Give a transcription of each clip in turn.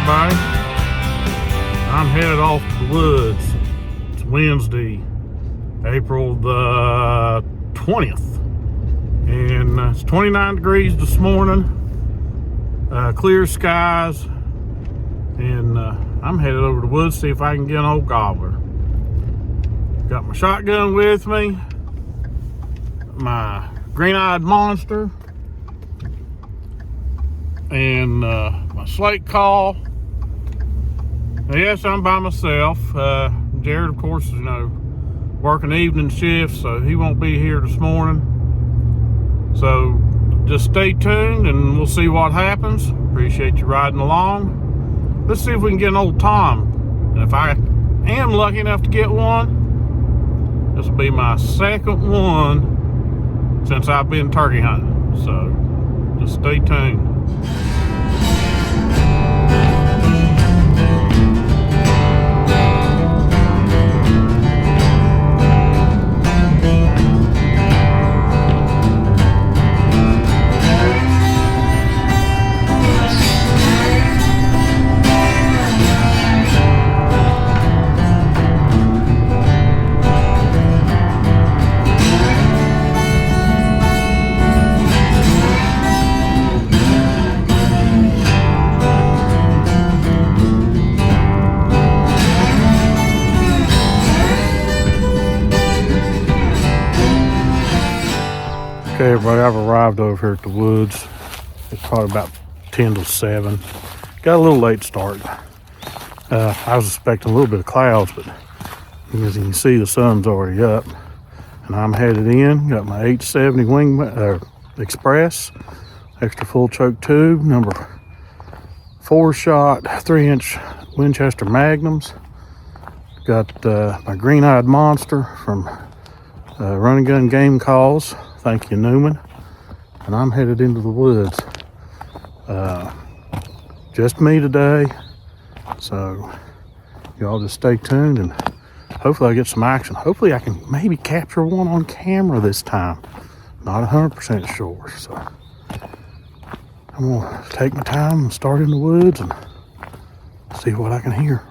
everybody. I'm headed off to the woods. It's Wednesday, April the 20th. And it's 29 degrees this morning. Clear skies. And I'm headed over to the woods to see if I can get an old gobbler. Got my shotgun with me. My green-eyed monster. And my slate call. Now, yes, I'm by myself. Jared, of course, is, working evening shifts, so he won't be here this morning. So just stay tuned and we'll see what happens. Appreciate you riding along. Let's see if we can get an old Tom. And if I am lucky enough to get one, this will be my second one since I've been turkey hunting. So just stay tuned. Okay, everybody, I've arrived over here at the woods. It's probably about 10 to 7. Got a little late start. I was expecting a little bit of clouds, but as you can see, the sun's already up. And I'm headed in. Got my 870 Wing Express, extra full choke tube, number 4-shot, 3-inch Winchester Magnums. Got my green-eyed monster from Running Gun Game Calls. Thank you, Newman. And I'm headed into the woods. Just me today. So y'all just stay tuned and hopefully I get some action. Hopefully I can maybe capture one on camera this time. Not 100% sure. So I'm gonna take my time and start in the woods and see what I can hear.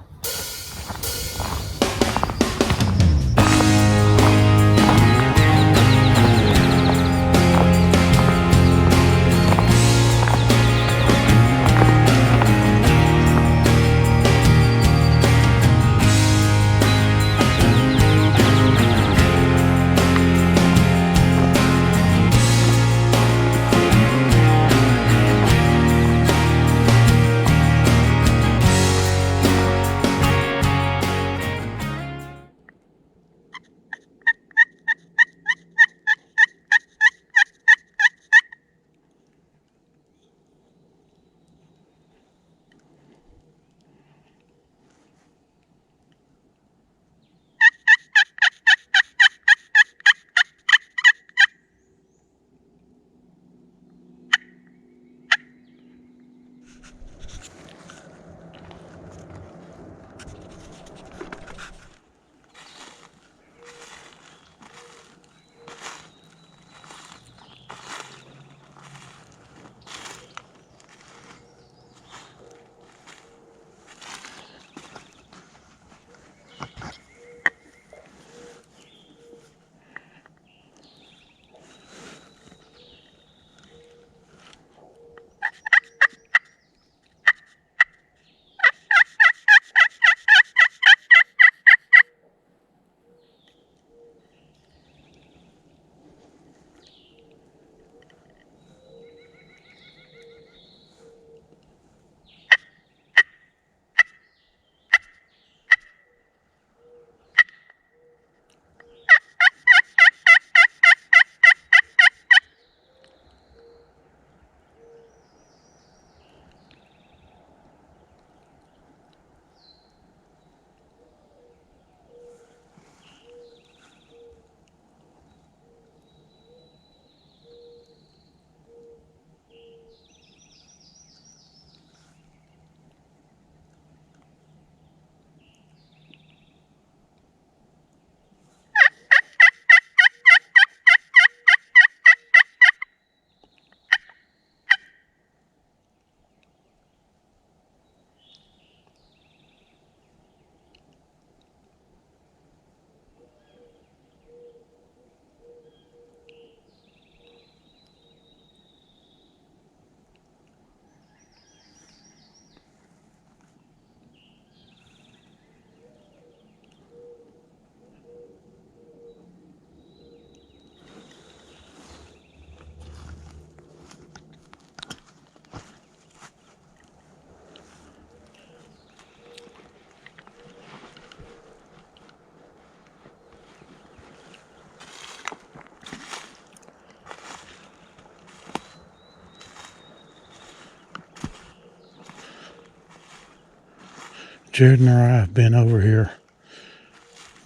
Jared and I have been over here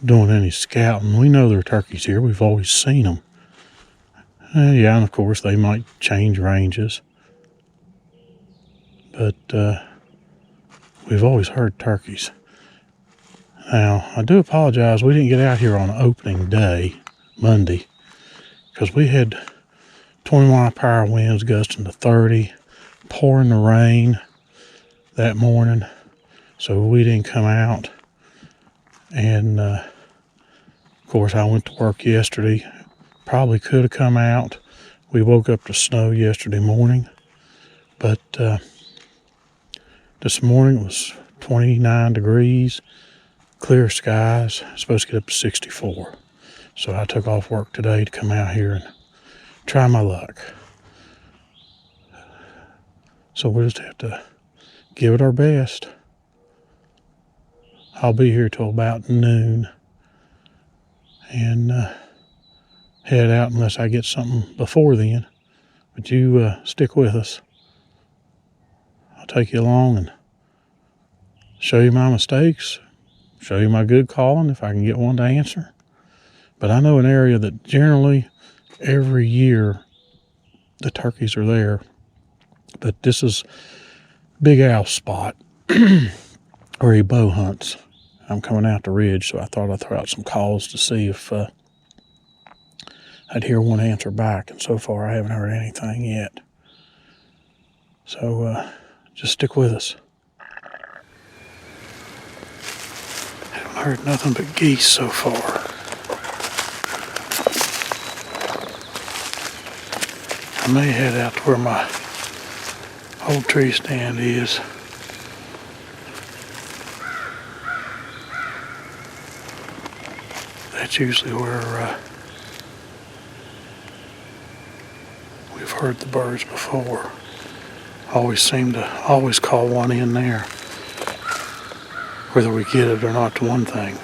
doing any scouting. We know there are turkeys here. We've always seen them. Yeah, and of course they might change ranges. But we've always heard turkeys. Now, I do apologize. We didn't get out here on opening day, Monday, because we had 20-mile-per-hour winds gusting to 30, pouring the rain that morning, so we didn't come out. And of course, I went to work yesterday. Probably could have come out. We woke up to snow yesterday morning, but this morning it was 29 degrees, clear skies, supposed to get up to 64. So I took off work today to come out here and try my luck. So we'll just have to give it our best. I'll be here till about noon and head out unless I get something before then. But you stick with us. I'll take you along and show you my mistakes, show you my good calling if I can get one to answer. But I know an area that generally every year the turkeys are there. But this is Big Al's spot where he bow hunts. I'm coming out the ridge, so I thought I'd throw out some calls to see if I'd hear one answer back. And so far I haven't heard anything yet. So just stick with us. I haven't heard nothing but geese so far. I may head out to where my old tree stand is. That's usually where we've heard the birds before. Always seem to call one in there. Whether we get it or not, to one thing.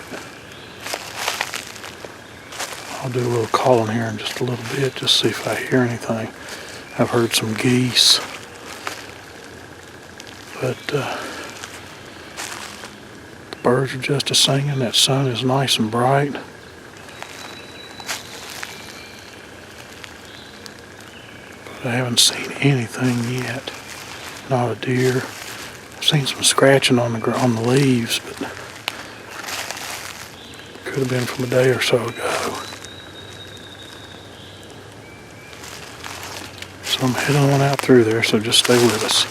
I'll do a little calling here in just a little bit, just see if I hear anything. I've heard some geese, but the birds are just a-singing. That sun is nice and bright. But I haven't seen anything yet. Not a deer. I've seen some scratching on the leaves, but could have been from a day or so ago. So I'm heading on out through there, so just stay with us.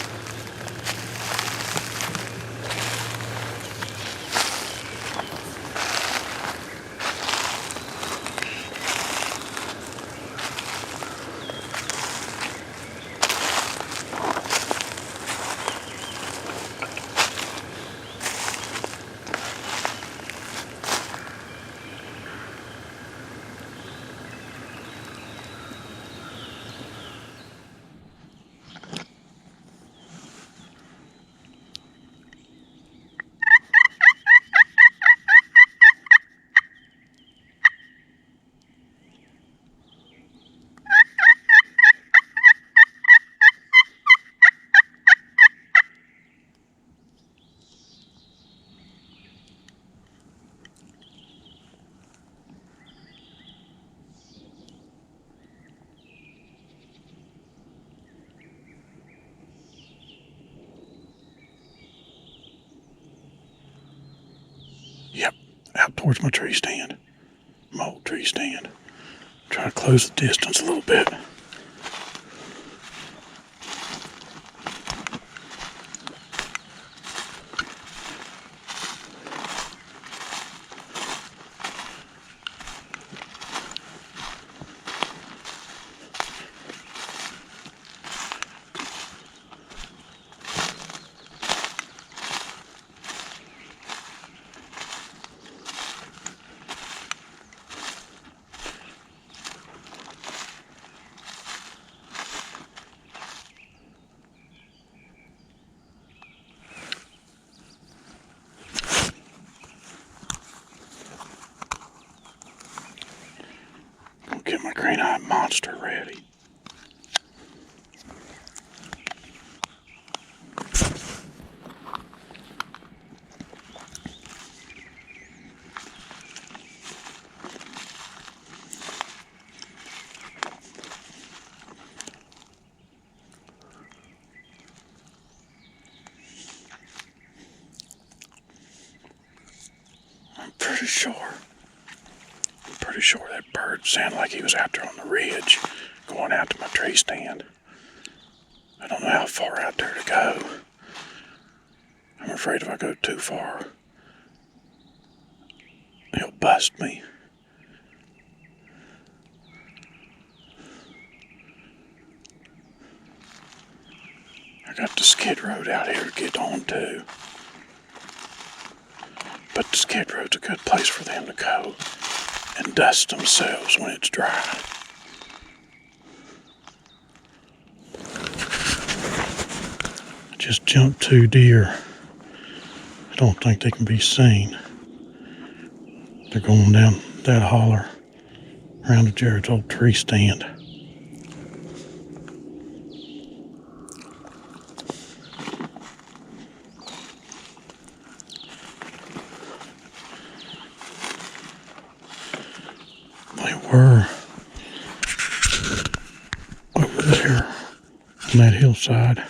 Yep, out towards my tree stand. My old tree stand. Try to close the distance a little bit. Get my green-eyed monster ready. sure that bird sounded like he was out there on the ridge, going out to my tree stand. I don't know how far out there to go. I'm afraid if I go too far, he'll bust me. I got the skid road out here to get on too. But the skid road's a good place for them to go and dust themselves when it's dry. I just jumped 2 deer. I don't think they can be seen. They're going down that holler around the Jared's old tree stand. They were over there on that hillside.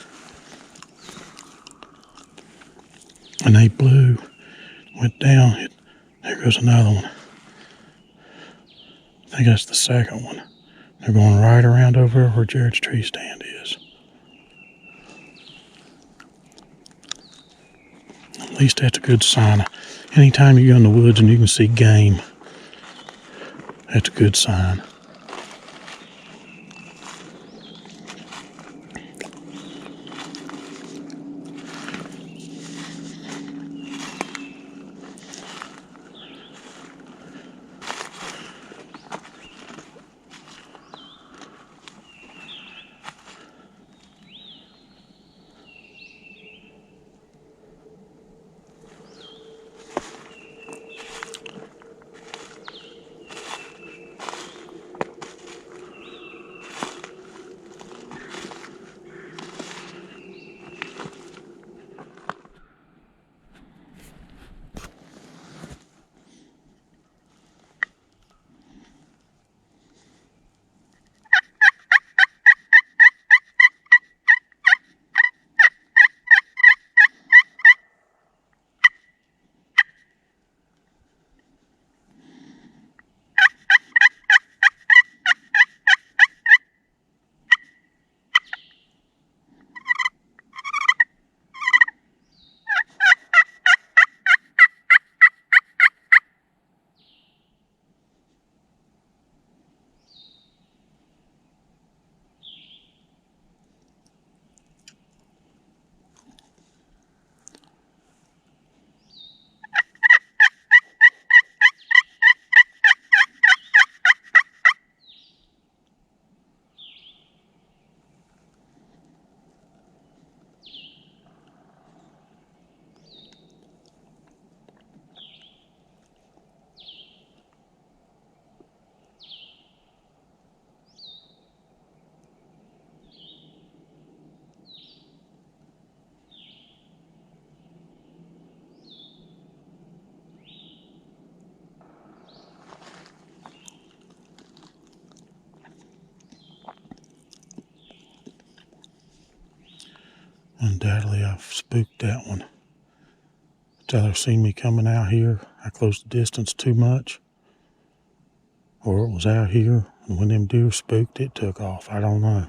And they blew, went down. There goes another one. I think that's the second one. They're going right around over where Jared's tree stand is. At least that's a good sign. Anytime you go in the woods and you can see game, that's a good sign. Undoubtedly, I've spooked that one. It's either seen me coming out here, I closed the distance too much, or it was out here, and when them deer spooked, it took off. I don't know.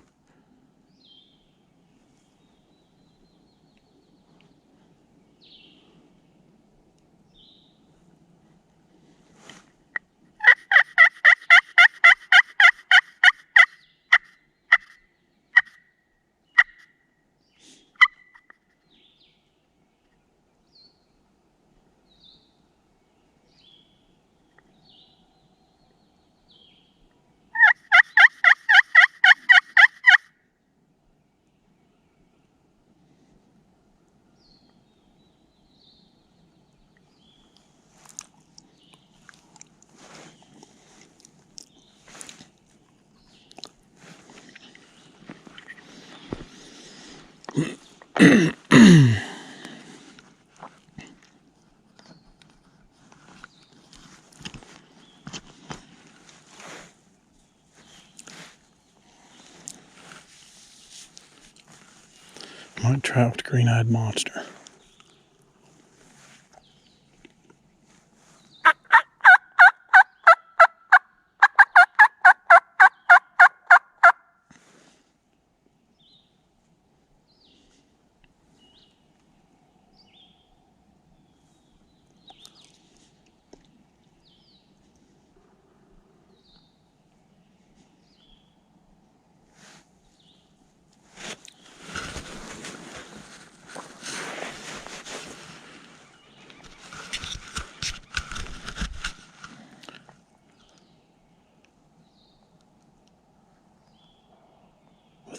Might try it with the green-eyed monster.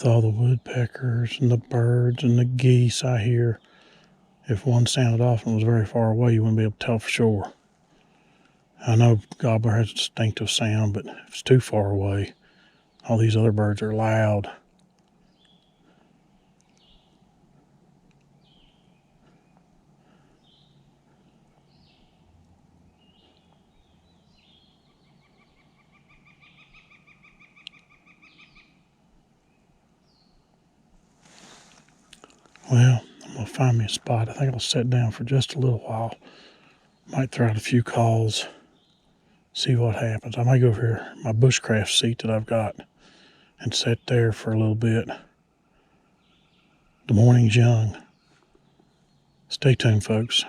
with all the woodpeckers and the birds and the geese I hear. If one sounded off and was very far away, you wouldn't be able to tell for sure. I know gobbler has a distinctive sound, but if it's too far away, all these other birds are loud. Well, I'm going to find me a spot. I think I'll sit down for just a little while. Might throw out a few calls, see what happens. I might go over here, my bushcraft seat that I've got, and sit there for a little bit. The morning's young. Stay tuned, folks.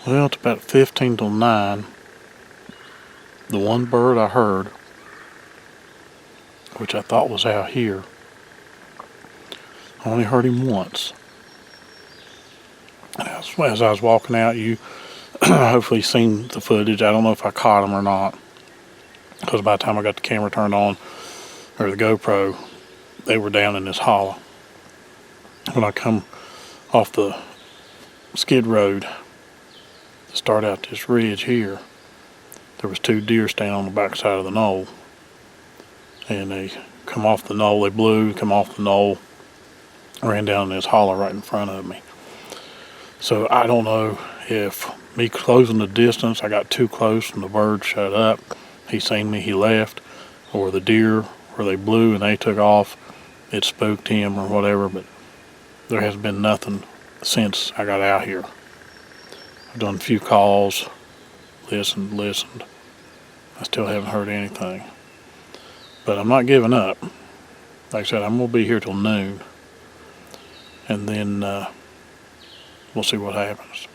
Well, it's about 15 till 9. The one bird I heard, which I thought was out here, I only heard him once. As I was walking out, you hopefully seen the footage. I don't know if I caught him or not, because by the time I got the camera turned on, or the GoPro, they were down in this hollow. When I come off the skid road to start out this ridge here, there was 2 deer standing on the back side of the knoll, and they come off the knoll, they blew, come off the knoll, ran down in this hollow right in front of me. So I don't know if me closing the distance, I got too close and the bird shut up, he seen me, he left, or the deer, where they blew and they took off, it spooked him or whatever, but there has been nothing since I got out here. I've done a few calls, listened. I still haven't heard anything. But I'm not giving up. Like I said, I'm going to be here till noon. And then we'll see what happens.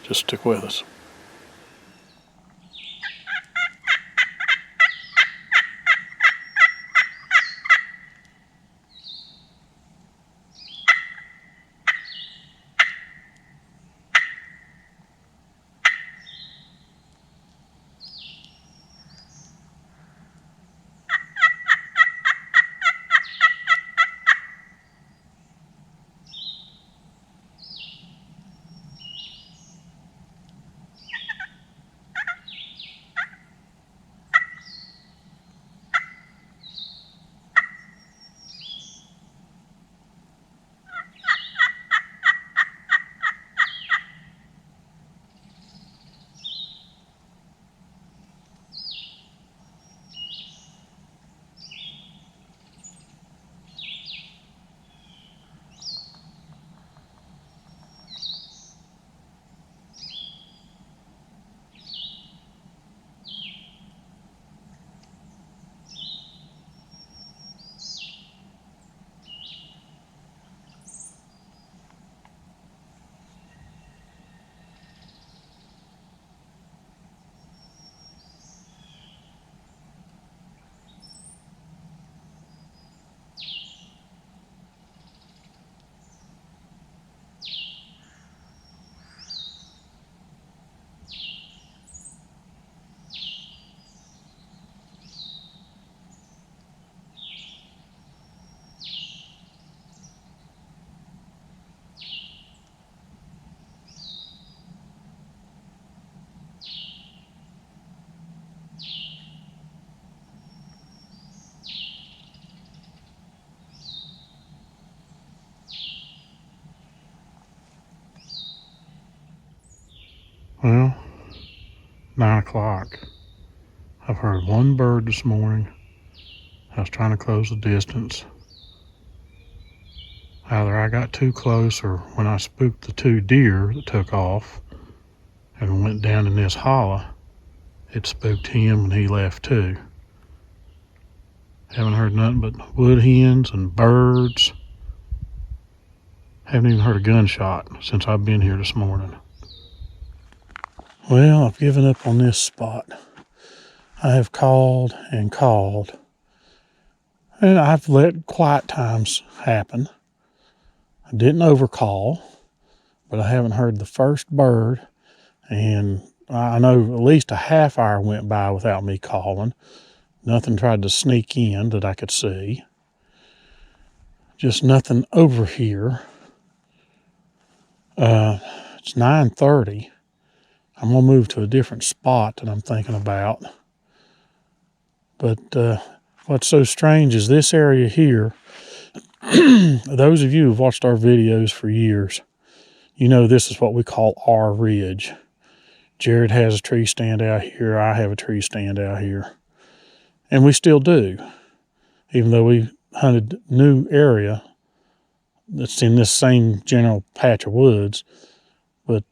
Just stick with us. Well, 9 o'clock. I've heard one bird this morning. I was trying to close the distance. Either I got too close, or when I spooked the 2 deer that took off and went down in this hollow, it spooked him and he left too. Haven't heard nothing but wood hens and birds. Haven't even heard a gunshot since I've been here this morning. Well, I've given up on this spot. I have called and called, and I've let quiet times happen. I didn't overcall, but I haven't heard the first bird, and I know at least a half hour went by without me calling. Nothing tried to sneak in that I could see. Just nothing over here. It's 9:30. I'm going to move to a different spot that I'm thinking about. But what's so strange is this area here, those of you who've watched our videos for years, you know this is what we call our ridge. Jared has a tree stand out here. I have a tree stand out here. And we still do, even though we hunted new area that's in this same general patch of woods. But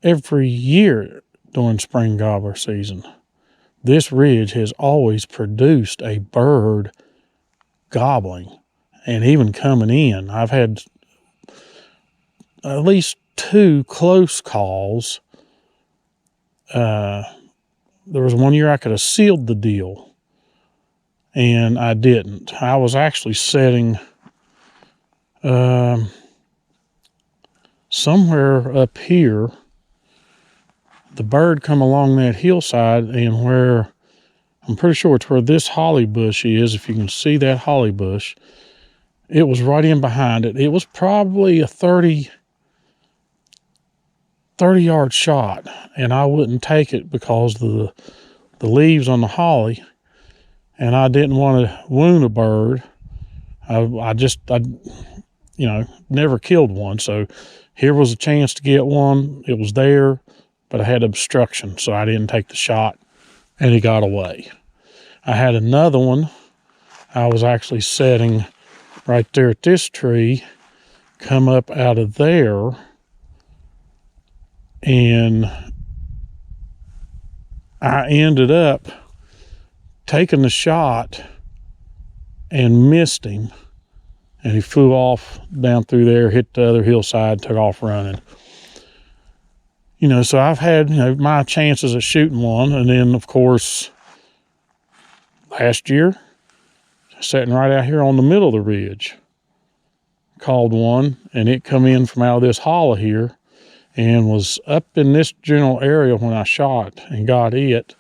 every year during spring gobbler season, this ridge has always produced a bird gobbling and even coming in. I've had at least 2 close calls. There was one year I could have sealed the deal, and I didn't. I was actually setting somewhere up here. The bird come along that hillside, and where I'm pretty sure it's where this holly bush is. If you can see that holly bush, it was right in behind it. It was probably a 30-yard shot, and I wouldn't take it because of the leaves on the holly, and I didn't want to wound a bird. I never killed one, so here was a chance to get one. It was there, but I had obstruction, so I didn't take the shot, and he got away. I had another one. I was actually setting right there at this tree, come up out of there, and I ended up taking the shot and missed him, and he flew off down through there, hit the other hillside, took off running. So I've had my chances at shooting one, and then of course last year, sitting right out here on the middle of the ridge, called one, and it come in from out of this hollow here and was up in this general area when I shot and got it.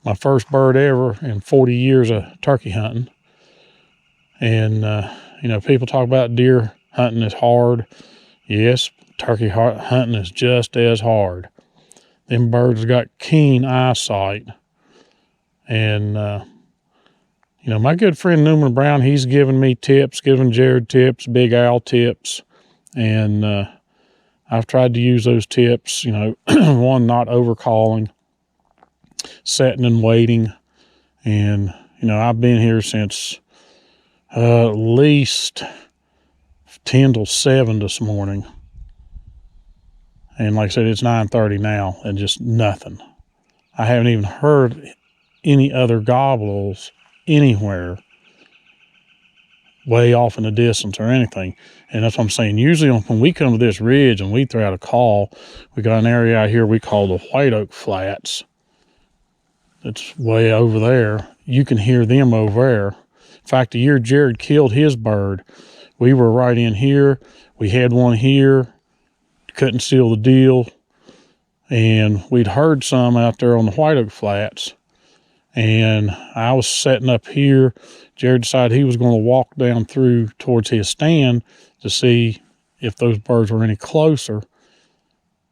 My first bird ever in 40 years of turkey hunting. And, people talk about deer hunting is hard. Yes, turkey hunting is just as hard. Them birds got keen eyesight. And, my good friend Newman Brown, he's giving me tips, giving Jared tips, Big Al tips. And I've tried to use those tips, one, not overcalling, setting and waiting. And, I've been here since at least 10 till 7 this morning. And like I said, it's 9:30 now and just nothing. I haven't even heard any other gobbles anywhere way off in the distance or anything. And that's what I'm saying. Usually when we come to this ridge and we throw out a call, we got an area out here we call the White Oak Flats. It's way over there. You can hear them over there. In fact, the year Jared killed his bird, we were right in here. We had one here, couldn't seal the deal. And we'd heard some out there on the White Oak Flats. And I was setting up here. Jared decided he was going to walk down through towards his stand to see if those birds were any closer.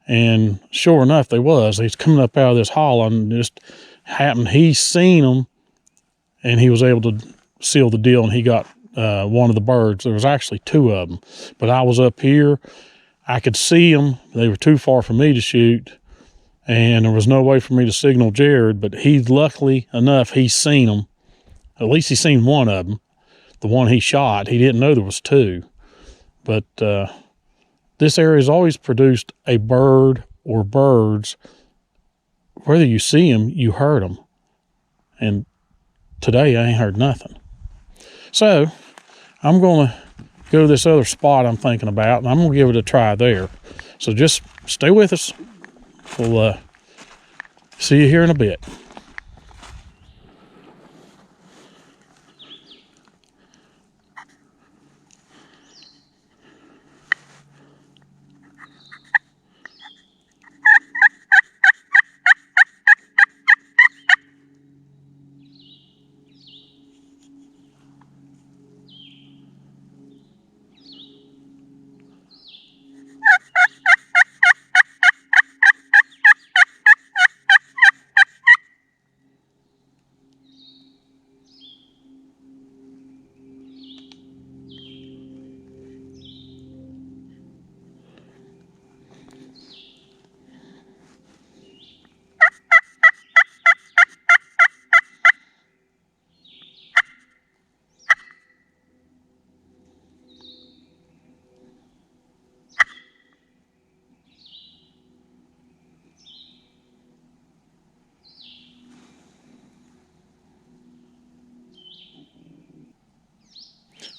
And sure enough, they was. He's coming up out of this hollow, and just happened, he seen them, and he was able to seal the deal, and he got one of the birds. There was actually 2 of them. But I was up here. I could see them. They were too far for me to shoot, and there was no way for me to signal Jared, but luckily enough, he's seen them. At least he's seen one of them. The one he shot, he didn't know there was two. But this area has always produced a bird or birds. Whether you see them, you heard them. And today, I ain't heard nothing. So, I'm going to go to this other spot I'm thinking about, and I'm going to give it a try there. So just stay with us. We'll see you here in a bit.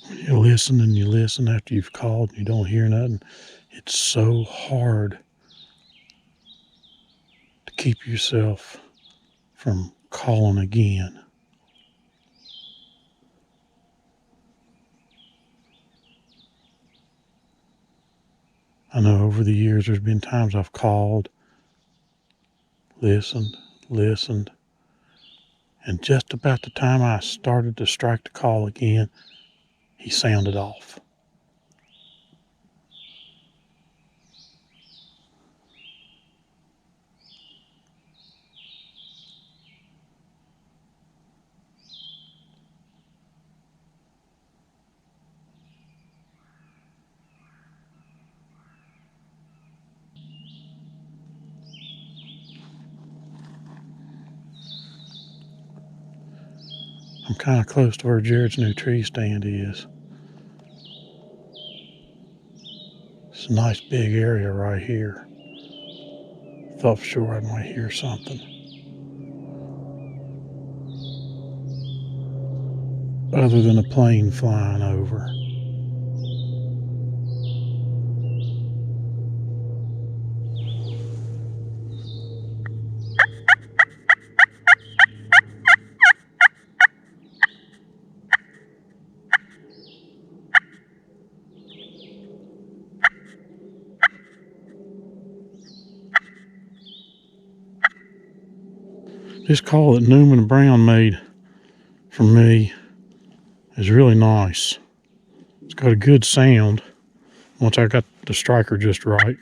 You listen and you listen after you've called and you don't hear nothing. It's so hard to keep yourself from calling again. I know over the years there's been times I've called, listened, and just about the time I started to strike the call again, he sounded off. I'm kind of close to where Jared's new tree stand is. It's a nice big area right here. Thought for sure I might hear something. Other than a plane flying over. This call that Newman and Brown made for me is really nice. It's got a good sound once I got the striker just right.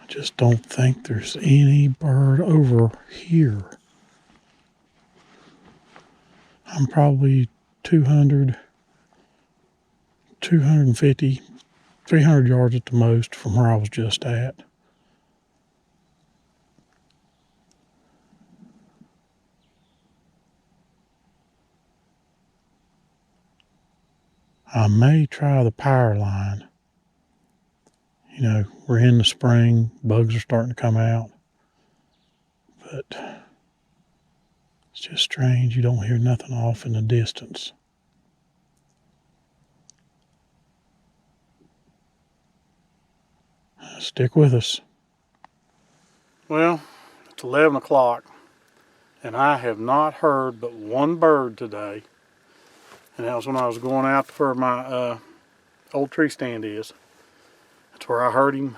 I just don't think there's any bird over here. I'm probably 200, 250, 300 yards at the most from where I was just at. I may try the power line. You know, we're in the spring, bugs are starting to come out. But it's just strange, you don't hear nothing off in the distance. Stick with us. Well, it's 11 o'clock, and I have not heard but one bird today. And that was when I was going out to where my old tree stand is. That's where I heard him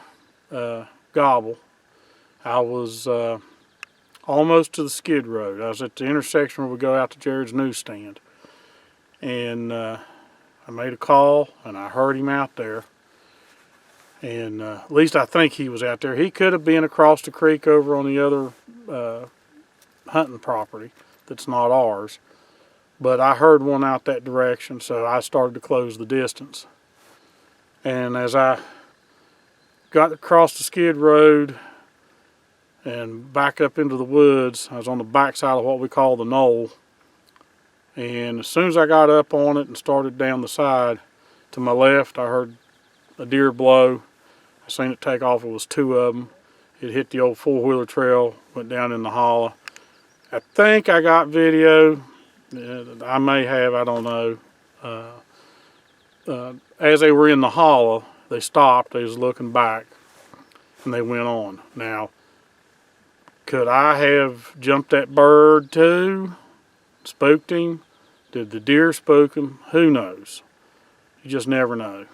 gobble. I was almost to the skid road. I was at the intersection where we go out to Jared's newsstand. And I made a call, and I heard him out there. And at least I think he was out there. He could have been across the creek over on the other hunting property that's not ours. But I heard one out that direction, so I started to close the distance. And as I got across the skid road and back up into the woods, I was on the backside of what we call the knoll. And as soon as I got up on it and started down the side, to my left, I heard a deer blow. I seen it take off. It was two of them. It hit the old four-wheeler trail, went down in the hollow. I think I got video. I may have, I don't know. As they were in the hollow, they stopped. They was looking back, and they went on. Now, could I have jumped that bird too? Spooked him? Did the deer spook him? Who knows? You just never know.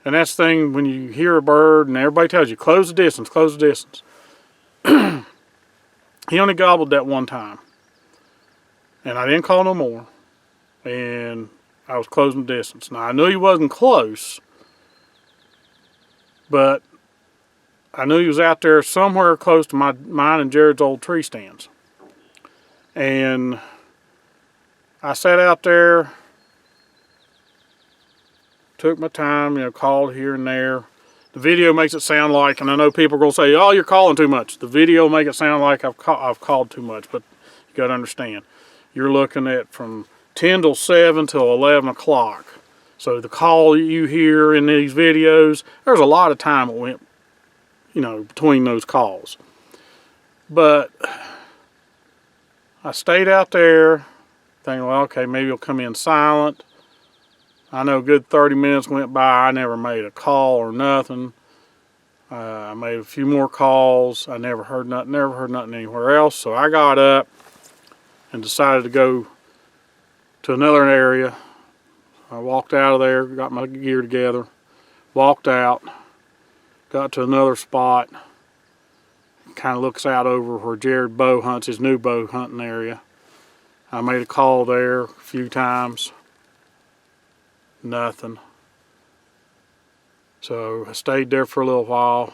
And that's the thing when you hear a bird and everybody tells you, close the distance, close the distance. He only gobbled that one time. And I didn't call no more. And I was closing the distance. Now, I knew he wasn't close, but I knew he was out there somewhere close to mine and Jared's old tree stands. And I sat out there, took my time, called here and there. The video makes it sound like, and I know people are going to say, oh, you're calling too much. The video make it sound like I've called too much, but you got to understand. You're looking at from 10 till 7 till 11 o'clock. So the call you hear in these videos, there's a lot of time that went, between those calls. But I stayed out there thinking, well, okay, maybe he'll come in silent. I know a good 30 minutes went by. I never made a call or nothing. I made a few more calls. I never heard nothing anywhere else. So I got up and decided to go to another area. I walked out of there, got my gear together, walked out, got to another spot. Kind of looks out over where Jared bow hunts, his new bow hunting area. I made a call there a few times. Nothing. So I stayed there for a little while.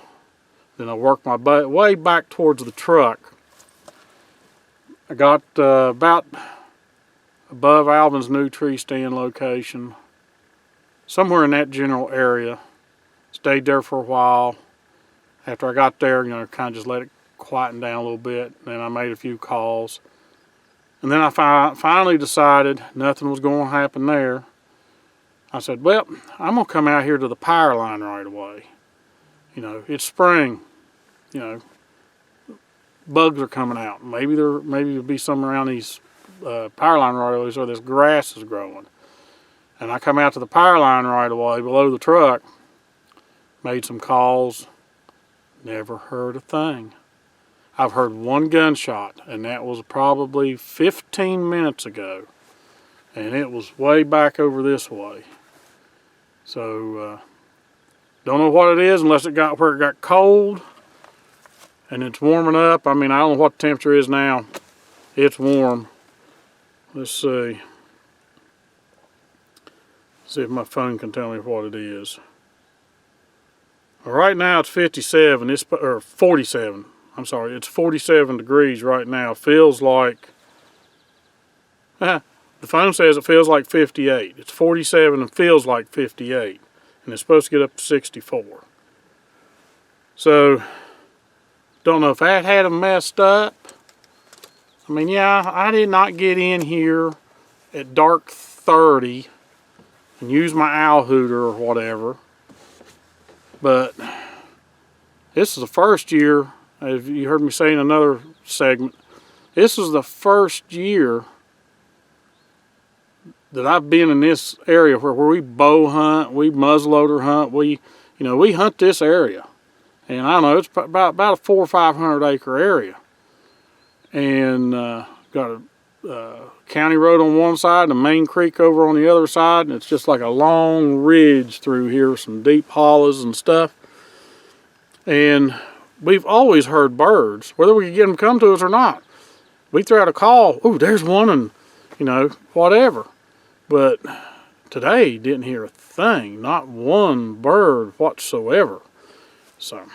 Then I worked my way back towards the truck. I got about above Alvin's new tree stand location, somewhere in that general area. Stayed there for a while. After I got there, kind of just let it quieten down a little bit. Then I made a few calls. And then I finally decided nothing was going to happen there. I said, well, I'm going to come out here to the power line right away. It's spring. Bugs are coming out. Maybe there'll be some around these power line right away where this grass is growing. And I come out to the power line right away below the truck, made some calls, never heard a thing. I've heard one gunshot, and that was probably 15 minutes ago. And it was way back over this way. So, don't know what it is unless it got where it got cold and it's warming up. I don't know what the temperature is now. It's warm. Let's see. See if my phone can tell me what it is. Well, right now it's 57, or 47. I'm sorry, it's 47 degrees right now. Feels like, the phone says it feels like 58. It's 47 and feels like 58. And it's supposed to get up to 64. So, don't know if that had them messed up. Yeah, I did not get in here at dark 30 and use my owl hooter or whatever. But this is the first year, as you heard me say in another segment, this is the first year that I've been in this area where we bow hunt, we muzzleloader hunt, we hunt this area. And I don't know, it's about a 400 or 500 acre area. And got a county road on one side and a main creek over on the other side. And it's just like a long ridge through here, some deep hollows and stuff. And we've always heard birds, whether we could get them to come to us or not. We throw out a call, oh, there's one, and whatever. But today, didn't hear a thing, not one bird whatsoever. So,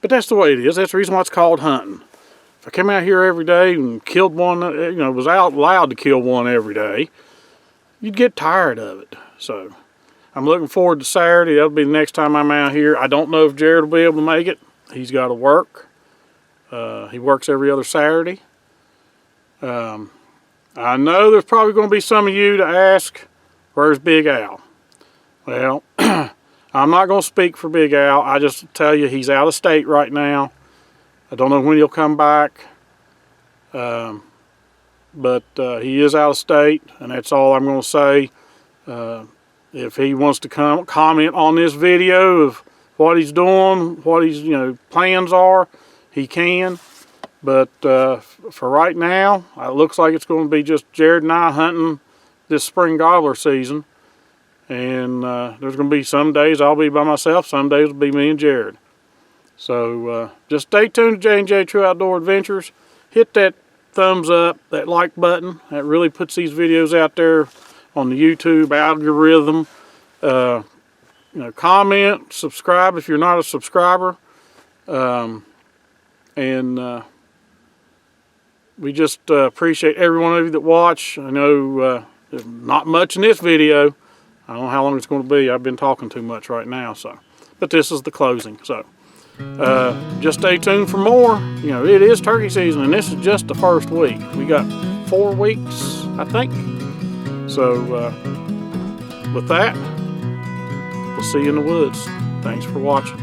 But that's the way it is. That's the reason why it's called hunting. If I came out here every day and killed one, you know, was out loud to kill one every day, you'd get tired of it. So I'm looking forward to Saturday. That'll be the next time I'm out here. I don't know if Jared will be able to make it. He's got to work. He works every other Saturday. I know there's probably going to be some of you to ask, where's Big Al? Well, I'm not going to speak for Big Al. I just tell you he's out of state right now. I don't know when he'll come back. But he is out of state, and that's all I'm going to say. If he wants to come comment on this video of what he's doing, what his plans are, he can. But for right now, it looks like it's going to be just Jared and I hunting this spring gobbler season. And there's going to be some days I'll be by myself, some days it'll be me and Jared. So just stay tuned to J&J True Outdoor Adventures. Hit that thumbs up, that like button. That really puts these videos out there on the YouTube algorithm. Comment, subscribe if you're not a subscriber. We just appreciate every one of you that watch. I know there's not much in this video. I don't know how long it's going to be. I've been talking too much right now, but this is the closing. So just stay tuned for more. It is turkey season, and this is just the first week. We got 4 weeks, I think. So with that, we'll see you in the woods. Thanks for watching.